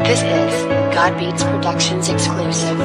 This is God Beats Productions exclusive.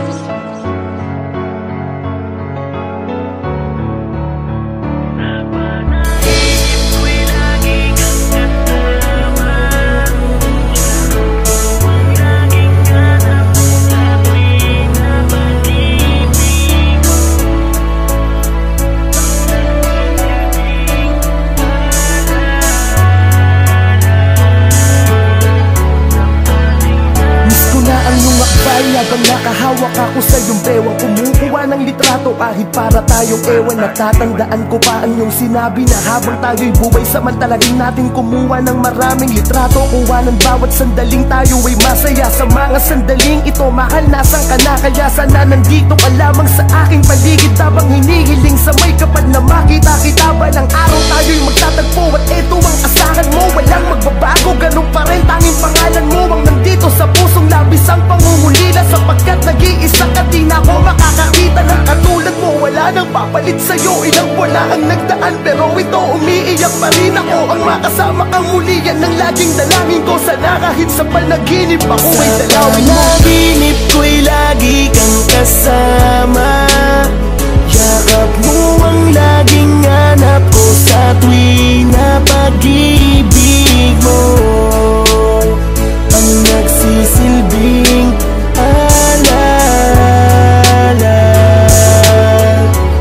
Habang nakahawak ako sa iyong bewang, kumukuha ng litrato kahit para tayong ewan. Natatandaan ko pa ang iyong sinabi na habang tayo'y buhay, samantalagin natin kumuha ng maraming litrato. Kuha ng bawat sandaling tayo ay masaya. Sa mga sandaling ito, mahal, nasan ka na? Kaya sana nandito ka lamang sa aking paligid, habang hinihiling sa may kapal na makita kita. Balang araw tayo'y magtatagpo at eto ang asahan mo. Walang magbabago, ganun pa rin, tanging pangalan mo ang nandito sa pusong labis ang pangungulila. Sapagkat nag-iisa ka, di na ako makakakita ng katulad mo. Wala nang papalit sa'yo, ilang buwan na ang nagdaan, pero ito umiiyak pa rin ako. Ang makasama kang muli, yan ang laging dalangin ko. Sana kahit sa panaginip ako ay dalawin mo. Panaginip ko'y lagi kang kasama. Yakap mo ang laging hanap ko sa tuwing na pag-ibig mo. Ang nagsisilbing alala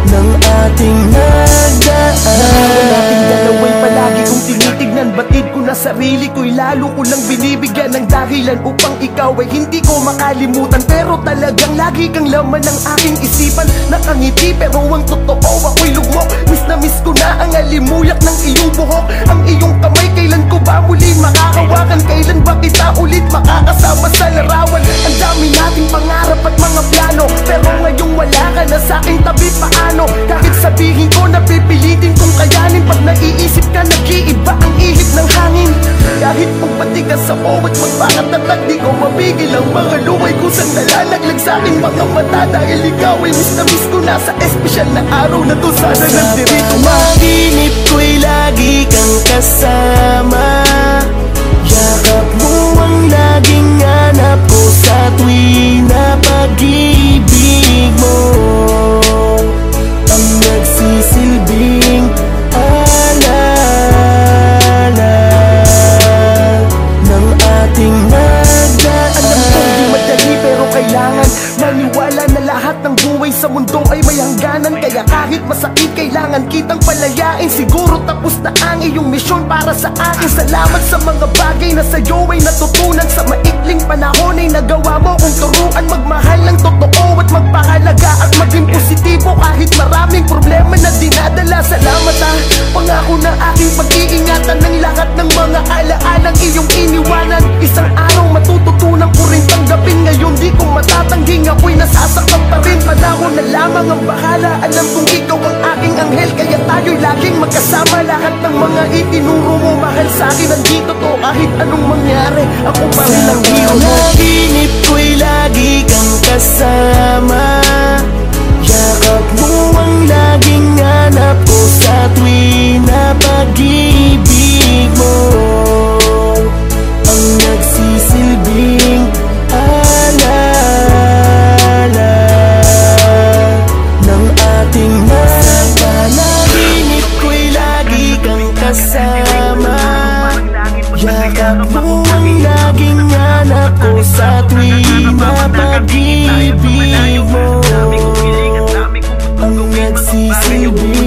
ng ating nagdaan. Naman nating dalaway palagi kong tinitignan. Batid ko na sarili ko'y lalo ko lang binibigyan ng dahilan upang ikaw ay hindi ko makalimutan. Pero talagang lagi kang laman ng aking isipan. Nakangiti pero ang totoo ako'y lugmok. Miss na miss ko na ang alimuyak ng iyong buhok. Ang iyong kamay, kailan ko ba muli makakawakan? Kailan ba kita ulit makakasama sa larawan? Ang dami nating pangarap at mga plano, pero ngayong wala ka na sa aking tabi. Paano? Kahit sabihin ko na pipilitin kong kayanin, pag naiisip ka nag-iiba ang ihip ng hangin. Kahit magpatigas ako at magpakatatag, di ko mapigil ang mga luway ko sa nalalaglag sa aking mga mata. Dahil ikaw ay miss na miss ko na sa espesyal na araw na to. Sana nagdirito ma. Panaginip ko'y lagi kang kasama. Yakap mo ang laging hanap ko sa tuwing na pag-ibig mo. Ang nagsisilbing alala ng ating nagdaan. Alam kong di madali pero kailangan maniwala na lahat ng buhay sa mundo ay may hangganan. Kaya kahit masakit kailangan kitang palayain. Siguro tapos na ang iyong misyon para sa akin. Salamat sa mga bagay na sa'yo ay natutunan. Sa maikling panahon ay nagawa mo kong turuan magmahal ng totoo at magpahalaga at maging positibo kahit maraming problema na dinadala. Salamat ha, pangako na aking pag-iingatan ng lahat ng mga alaalang iyong iniwanan. Isang araw matututunan ko rin tanggapin. Ngayon di ko matatangging ako'y nasasaktan pa rin. Panahon na lamang ang bahala. Alam kong ikaw ang aking anghel, kaya tayo'y laging magkasama. Lahat ng mga itinuro mo mahal sa'kin nandito to. Kahit anong mangyari, ako pa rin ang hero mo. Panaginip ko'y lagi kang kasama. Yakap mo ang laging hanap ko sa tuwing na pag-ibig mo. Ang nagsisilbing alala ng ating panaginip ko'y lagi kang kasama. Yakap mo ang laging hanap ko sa tuwing na pag-ibig mo. Ang nagsisilbing